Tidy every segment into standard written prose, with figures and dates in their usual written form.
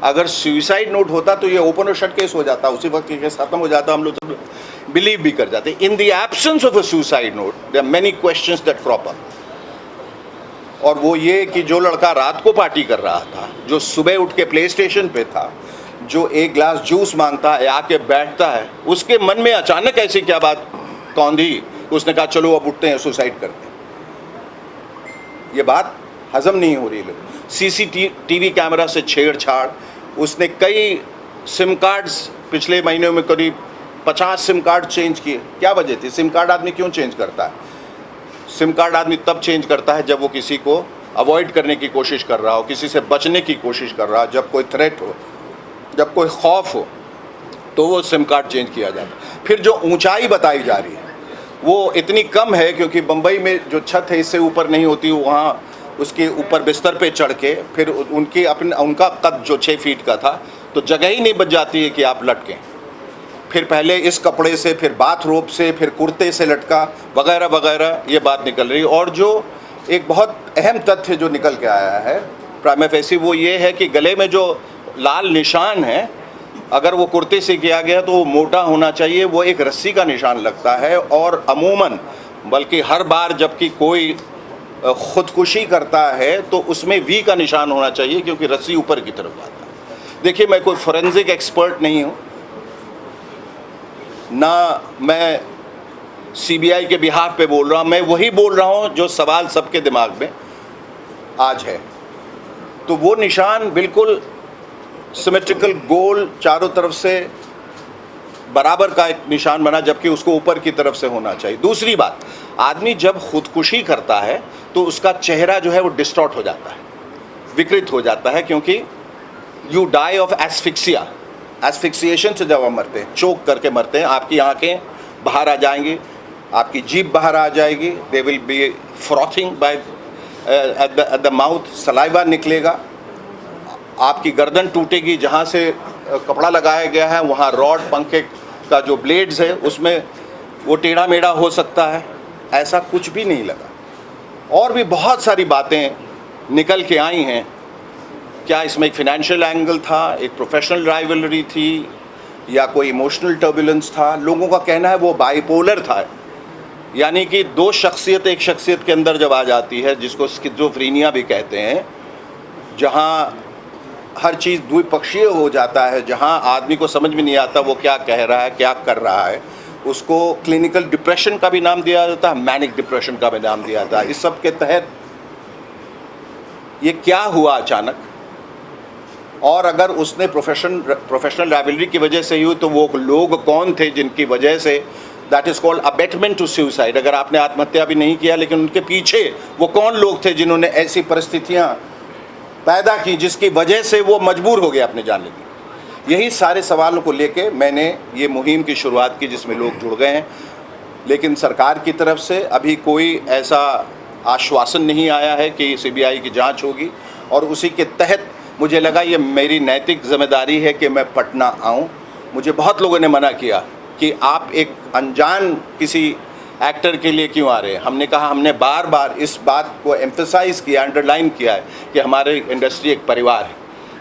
अगर suicide note होता तो ये ओपन और शट केस हो जाता, उसी वक्त केस खत्म हो जाता, हम लोग सब बिलीव भी कर जाते। In the absence of a suicide note there are many questions that crop up, और वो ये कि जो लड़का रात को पार्टी कर रहा था, जो सुबह उठ के प्ले स्टेशन पे था, जो एक ग्लास जूस मांगता है, आके बैठता है, उसके मन में अचानक ऐसी क्या बात कौंधी, उसने कहा चलो अब उठते हैं सुसाइड करते हैं। ये बात हजम नहीं हो रही। लोग सीसीटीवी कैमरा से छेड़छाड़, उसने कई सिम कार्ड्स पिछले महीनों में करीब 50 सिम कार्ड चेंज किए। क्या वजह थी? सिम कार्ड आदमी क्यों चेंज करता है? सिम कार्ड आदमी तब चेंज करता है जब वो किसी को अवॉइड करने की कोशिश कर रहा हो, किसी से बचने की कोशिश कर रहा हो, जब कोई थ्रेट हो, जब कोई खौफ हो, तो वो सिम कार्ड चेंज किया जाता है। फिर जो ऊंचाई बताई जा रही है वो इतनी कम है, क्योंकि बम्बई में जो छत है इससे ऊपर नहीं होती, वहाँ उसके ऊपर बिस्तर पे चढ़ के फिर उनका कद जो 6 फीट का था, तो जगह ही नहीं बच जाती है कि आप लटकें। फिर पहले इस कपड़े से, फिर बाथरोब से, फिर कुर्ते से लटका, वगैरह वगैरह, ये बात निकल रही। और जो एक बहुत अहम तथ्य जो निकल के आया है प्राइमा फेसी, वो ये है कि गले में जो लाल निशान है, अगर वो कुर्ते से किया गया तो वो मोटा होना चाहिए, वो एक रस्सी का निशान लगता है। और अमूमन, बल्कि हर बार जबकि कोई ख़ुदकुशी करता है तो उसमें वी का निशान होना चाहिए, क्योंकि रस्सी ऊपर की तरफ आता है। देखिए, मैं कोई फोरेंसिक एक्सपर्ट नहीं हूँ, ना मैं सीबीआई के बिहाफ पे बोल रहा हूँ, मैं वही बोल रहा हूँ जो सवाल सबके दिमाग में आज है। तो वो निशान बिल्कुल सिमेट्रिकल, गोल, चारों तरफ से बराबर का एक निशान बना, जबकि उसको ऊपर की तरफ से होना चाहिए। दूसरी बात, आदमी जब खुदकुशी करता है तो उसका चेहरा जो है वो डिस्टॉर्ट हो जाता है, विकृत हो जाता है, क्योंकि यू डाई ऑफ एस्फिक्सिया, एस्फिक्सिएशन से जब आप मरते हैं, चोक करके मरते हैं, आपकी आंखें बाहर आ जाएंगी, आपकी जीभ बाहर आ जाएगी, they will be frothing by at the mouth, saliva निकलेगा, आपकी गर्दन टूटेगी, जहाँ से कपड़ा लगाया गया है वहाँ रॉड, पंखे का जो ब्लेड्स है उसमें वो टेढ़ा मेढ़ा हो सकता है। ऐसा कुछ भी नहीं लगा। और भी बहुत सारी बातें निकल के आई हैं। क्या इसमें एक फिनेंशियल एंगल था, एक प्रोफेशनल राइवलरी थी, या कोई इमोशनल टर्बुलेंस था? लोगों का कहना है वो बाइपोलर था, यानी कि दो शख्सियत एक शख्सियत के अंदर जब आ जाती है, जिसको स्किज़ोफ्रेनिया भी कहते हैं, जहाँ हर चीज़ द्विपक्षीय हो जाता है, जहाँ आदमी को समझ में नहीं आता वो क्या कह रहा है, क्या कर रहा है, उसको क्लिनिकल डिप्रेशन का भी नाम दिया जाता है, मैनिक डिप्रेशन का भी नाम दिया जाता है। इस सब के तहत ये क्या हुआ अचानक? और अगर उसने प्रोफेशनल राइवलरी की वजह से ही हुई, तो वो लोग कौन थे जिनकी वजह से, that is called abetment to suicide. अगर आपने आत्महत्या भी नहीं किया, लेकिन उनके पीछे वो कौन लोग थे जिन्होंने ऐसी परिस्थितियाँ पैदा की जिसकी वजह से वो मजबूर हो गए अपने जान लेने। यही सारे सवालों को लेके मैंने ये मुहिम की शुरुआत की, जिसमें लोग जुड़ गए हैं। लेकिन सरकार की तरफ से अभी कोई ऐसा आश्वासन नहीं आया है कि सीबीआई की जांच होगी, और उसी के तहत मुझे लगा ये मेरी नैतिक जिम्मेदारी है कि मैं पटना आऊँ। मुझे बहुत लोगों ने मना किया कि आप एक अनजान किसी एक्टर के लिए क्यों आ रहे हैं। हमने कहा, हमने बार बार इस बात को एम्फसाइज़ किया, अंडरलाइन किया है कि हमारे इंडस्ट्री एक परिवार है।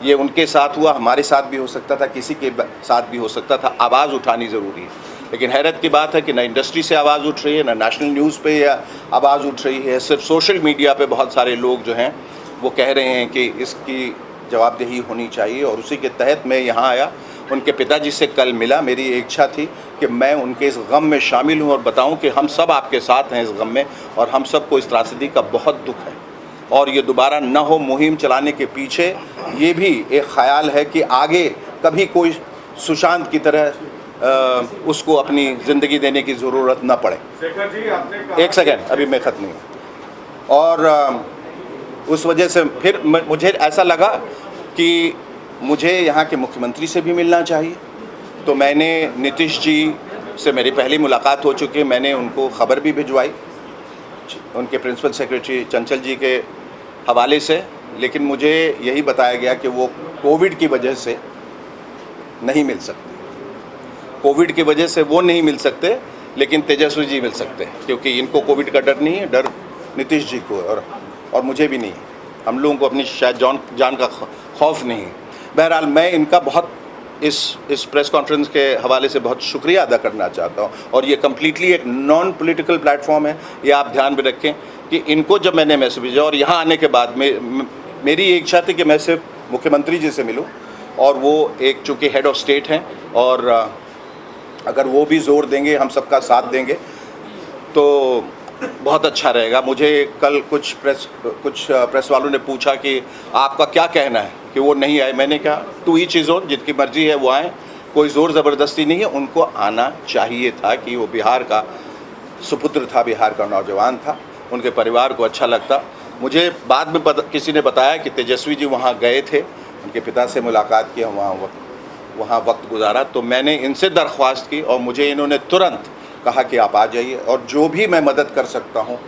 ये उनके साथ हुआ, हमारे साथ भी हो सकता था, किसी के साथ भी हो सकता था। आवाज़ उठानी ज़रूरी है। लेकिन हैरत की बात है कि ना इंडस्ट्री से आवाज़ उठ रही है, ना नेशनल न्यूज़ पे या आवाज़ उठ रही है। सिर्फ सोशल मीडिया पे बहुत सारे लोग जो हैं वो कह रहे हैं कि इसकी जवाबदेही होनी चाहिए, और उसी के तहत मैं यहाँ आया। उनके पिताजी से कल मिला। मेरी इच्छा थी कि मैं उनके इस गम में शामिल हूँ और बताऊँ कि हम सब आपके साथ हैं इस गम में, और हम सबको इस त्रासदी का बहुत दुख है, और ये दोबारा न हो। मुहिम चलाने के पीछे ये भी एक ख़याल है कि आगे कभी कोई सुशांत की तरह उसको अपनी ज़िंदगी देने की ज़रूरत न पड़े। एक सेकेंड, अभी मैं ख़त्म नहीं हूँ। और उस वजह से फिर मुझे ऐसा लगा कि मुझे यहाँ के मुख्यमंत्री से भी मिलना चाहिए। तो मैंने नीतीश जी से, मेरी पहली मुलाकात हो चुकी है, मैंने उनको ख़बर भी भिजवाई उनके प्रिंसिपल सेक्रेटरी चंचल जी के हवाले से। लेकिन मुझे यही बताया गया कि वो कोविड की वजह से नहीं मिल सकते। कोविड की वजह से वो नहीं मिल सकते, लेकिन तेजस्वी जी मिल सकते हैं, क्योंकि इनको कोविड का डर नहीं है। डर नीतीश जी को और मुझे भी नहीं है। हम लोगों को अपनी शायद जान का खौफ नहीं है। बहरहाल मैं इनका बहुत इस प्रेस कॉन्फ्रेंस के हवाले से बहुत शुक्रिया अदा करना चाहता हूँ। और ये कम्प्लीटली एक नॉन पॉलिटिकल प्लेटफॉर्म है, ये आप ध्यान में रखें कि इनको जब मैंने मैसेज भेजा और यहाँ आने के बाद मेरी इच्छा थी कि मैं सिर्फ मुख्यमंत्री जी से मिलूँ, और वो एक चूँकि हेड ऑफ स्टेट हैं और अगर वो भी ज़ोर देंगे, हम सबका साथ देंगे तो बहुत अच्छा रहेगा। मुझे कल कुछ प्रेस वालों ने पूछा कि आपका क्या कहना है कि वो नहीं आए। मैंने कहा टू ईच इज़ ओन, जिनकी मर्जी है वो आए, कोई ज़ोर ज़बरदस्ती नहीं है। उनको आना चाहिए था कि वो बिहार का सुपुत्र था, बिहार का नौजवान था, उनके परिवार को अच्छा लगता। मुझे बाद में किसी ने बताया कि तेजस्वी जी वहाँ गए थे, उनके पिता से मुलाकात की, वहाँ वक्त गुजारा। तो मैंने इनसे दरख्वास्त की और मुझे इन्होंने तुरंत कहा कि आप आ जाइए और जो भी मैं मदद कर सकता हूँ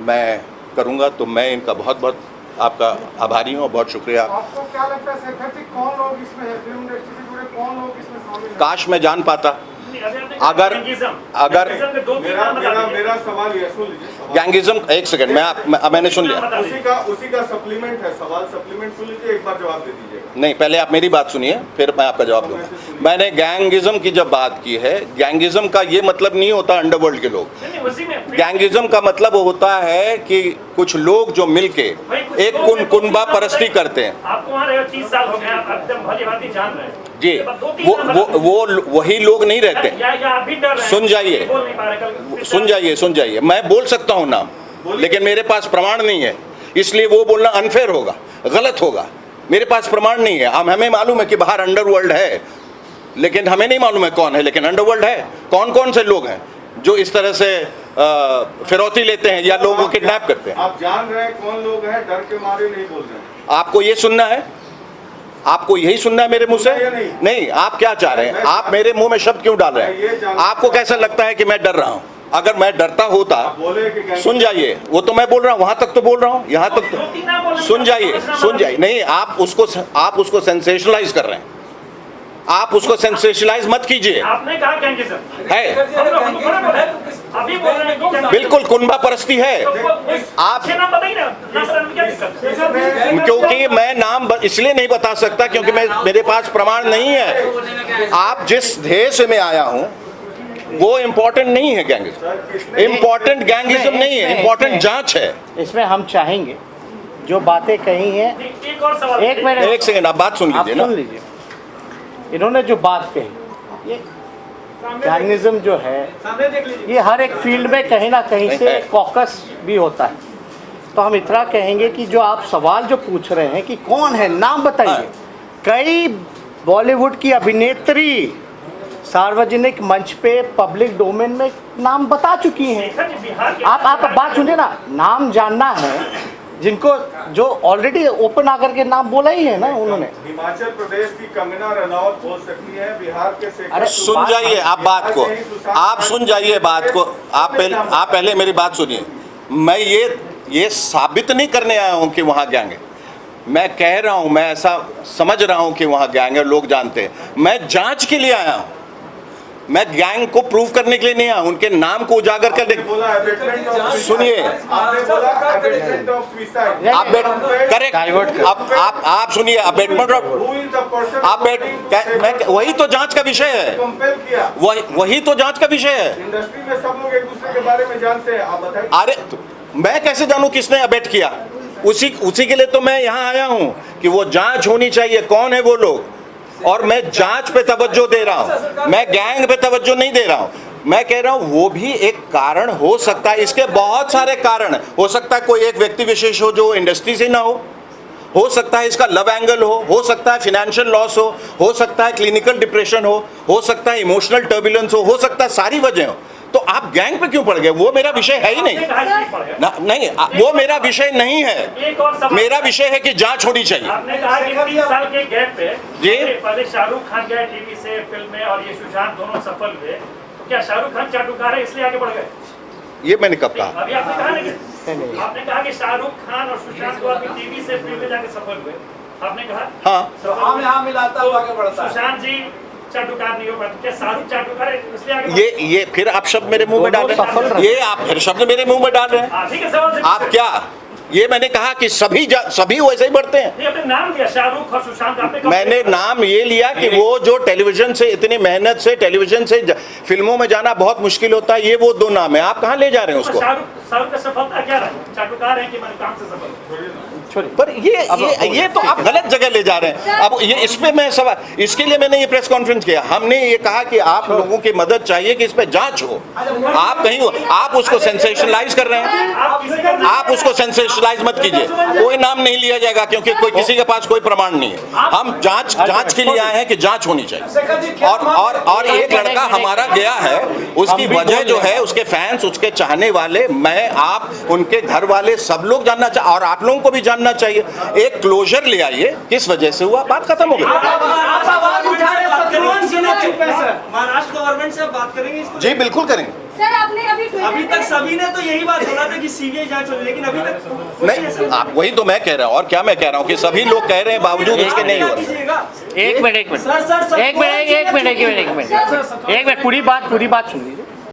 मैं करूँगा। तो मैं इनका बहुत बहुत आपका आभारी हूँ और बहुत शुक्रिया। आपको क्या लगता है शेखर जी, कौन लोग इसमें है, फिल्म इंडस्ट्री से जुड़े कौन लोग इसमें शामिल हैं? काश मैं जान पाता। अगर मेरा सवाल ये सुन लीजिए, गैंगिज्म, एक सेकंड, मैंने सुन लिया, उसी का सप्लीमेंट है, सवाल सप्लीमेंट सुन लीजिए, एक बार जवाब दे दीजिएगा। नहीं, पहले आप मेरी बात सुनिए फिर मैं आपका जवाब दूंगा। मैंने गैंगिज्म की जब बात की है, गैंगिज्म का ये मतलब नहीं होता अंडरवर्ल्ड के लोग। गैंगिज्म का मतलब होता है कि कुछ लोग जो मिलके एक कुनबा परस्ती करते हैं। आपको वहाँ 30 साल हो गए, आप एकदम भली-भांति जान रहे हैं जी, वो वही लोग नहीं रहते। सुन जाइए, मैं बोल सकता हूँ नाम, लेकिन मेरे पास प्रमाण नहीं है, इसलिए वो बोलना अनफेयर होगा, गलत होगा। मेरे पास प्रमाण नहीं है। हमें मालूम है कि बाहर अंडरवर्ल्ड है, लेकिन हमें नहीं मालूम है कौन है, लेकिन अंडरवर्ल्ड है। कौन कौन से लोग हैं जो इस तरह से फिरौती लेते हैं या लोगों को किडनैप करते हैं? आप जान रहे हैं कौन लोग हैं, डर के मारे नहीं बोल रहे हैं। आपको ये सुनना है, आपको यही सुनना है मेरे मुंह से? नहीं, आप क्या चाह रहे हैं? आप मेरे मुंह में शब्द क्यों डाल रहे हैं? आपको कैसा लगता है कि मैं डर रहा हूं? अगर मैं डरता होता, सुन जाइए, वो तो मैं बोल रहा हूं, वहां तक तो बोल रहा हूं, यहां तक तो सुन जाइए। नहीं, आप उसको सेंसेशनलाइज कर रहे हैं। आप उसको सेंसेशनलाइज मत कीजिए। आपने कहा गैंगिज्म है, अभी बोल रहे हैं कि बिल्कुल कुनबा परस्ती है। आप नाम बताइए ना, क्योंकि मैं नाम इसलिए नहीं बता सकता क्योंकि मेरे पास प्रमाण नहीं है। आप जिस ध्येय से मैं आया हूं वो इम्पोर्टेंट नहीं है। गैंगिज्म इम्पोर्टेंट गैंगिज्म नहीं है, इम्पोर्टेंट जांच है। इसमें हम चाहेंगे जो बातें कही हैं, एक और सवाल, एक मिनट, एक सेकंड, आप बात सुन लीजिए ना। सुन लीजिए, इन्होंने जो बात कही, ये गैंगिज्म जो है ये हर एक फील्ड में कहीं ना कहीं से कॉकस भी होता है। तो हम इतना कहेंगे कि जो आप सवाल जो पूछ रहे हैं कि कौन है, नाम बताइए। कई बॉलीवुड की अभिनेत्री सार्वजनिक मंच पे, पब्लिक डोमेन में नाम बता चुकी हैं। आप बात सुनिए ना, नाम जानना है जिनको, जो ऑलरेडी ओपन आकर के नाम बोला ही है ना उन्होंने। हिमाचल प्रदेश की कंगना रनौत बोल सकती है, बिहार के अरे सुन जाइए आप बात को, आप सुन जाइए बात को। आप पहले मेरी बात सुनिए। मैं ये साबित नहीं करने आया हूं कि वहां गैंग है। मैं कह रहा हूं, मैं ऐसा समझ रहा हूं कि वहां गैंग है, लोग जानते हैं। मैं जांच के लिए आया हूं, मैं गैंग को प्रूव करने के लिए नहीं आया, उनके नाम को उजागर करने। सुनिए, आप सुनिए, अबेटमेंट वही तो जांच का विषय है, वही तो जांच का विषय है। इंडस्ट्री में सब लोग एक दूसरे के बारे में जानते हैं, आप बताइए। अरे मैं कैसे जानूं किसने अबेट किया? उसी के लिए तो मैं यहाँ आया हूँ कि वो जांच होनी चाहिए, कौन है वो लोग। और मैं जांच पे तवज्जो दे रहा हूं, मैं गैंग पे तवज्जो नहीं दे रहा हूं। मैं कह रहा हूं वो भी एक कारण हो सकता है, इसके बहुत सारे कारण हो सकता है। कोई एक व्यक्ति विशेष हो जो इंडस्ट्री से ना हो सकता है इसका लव एंगल हो सकता है फाइनेंशियल लॉस हो सकता है क्लिनिकल डिप्रेशन हो सकता है इमोशनल टर्बुलेंस हो सकता है सारी वजह हो। तो आप गैंग पे क्यों पड़ गए? वो मेरा विषय है ही नहीं। नहीं, वो मेरा विषय नहीं है। मेरा विषय है कि जांच होनी चाहिए। आपने कहा कि 30 साल के गैप पे जी, पहले शाहरुख खान गए टीवी से फिल्म में और ये सुशांत दोनों सफल हुए, तो क्या शाहरुख खान चाटुकार है इसलिए आगे बढ़ गए? ये मैंने कब कहा? अभी आपने कहा नहीं, आपने कहा कि शाहरुख खान और सुशांत को अभी टीवी से फिल्म में जाके सफल हुए, आपने कहा हाँ मिलाता हुआ आगे बढ़ता है। सुशांत जी चाटुकार नहीं हो पाते, क्या शाहरुख चाटुकार है इसलिए आगे? ये फिर आप शब्द मेरे मुंह में डाल रहे हैं, ये आप फिर शब्द मेरे मुंह में डाल रहे हैं। आप ही के सवाल से आप क्या ये मैंने कहा कि सभी वैसे ही बढ़ते हैं। ये आपने नाम लिया शाहरुख और सुशांत, आपने कब मैंने नाम ये लिया कि वो जो टेलीविजन से इतनी मेहनत से टेलीविजन से फिल्मों में जाना बहुत मुश्किल होता है, ये वो दो नाम है। आप कहाँ ले जा रहे हैं उसको? शाहरुख का सफलता क्या रहा? चाटुकार है कि मैंने काम से सफल? पर ये तो आप गलत जगह ले जा रहे हैं। अब ये इस पे मैं सवाल, इसके लिए मैंने ये प्रेस कॉन्फ्रेंस किया। हमने ये कहा कि आप लोगों की मदद चाहिए कि इस पे जांच हो। आप कहीं हो, आप उसको सेंसेशनलाइज कर रहे हैं। आप उसको सेंसेशनलाइज मत कीजिए। कोई नाम नहीं लिया जाएगा क्योंकि कोई किसी के पास कोई प्रमाण नहीं है। हम जांच के लिए आए हैं कि जांच होनी चाहिए। और एक लड़का हमारा गया है, उसकी वजह जो है उसके फैंस, उसके चाहने वाले, मैं, आप, उनके घर वाले, सब लोग जानना चाहिए और आप लोगों को भी जानना चाहिए। एक क्लोजर ले आइए, किस वजह से हुआ, बात खत्म हो गई। महाराष्ट्र गवर्नमेंट से बात करेंगे इसको? जी बिल्कुल करेंगे सर। आपने अभी तक सभी ने तो यही बात बोला था कि सीबीआई जांच हो, लेकिन अभी तक नहीं। आप वही तो मैं कह रहा हूँ, और क्या मैं कह रहा हूँ कि सभी लोग कह रहे हैं बावजूद इसके नहीं हो रहा। एक मिनट सर पूरी बात सुन लीजिए।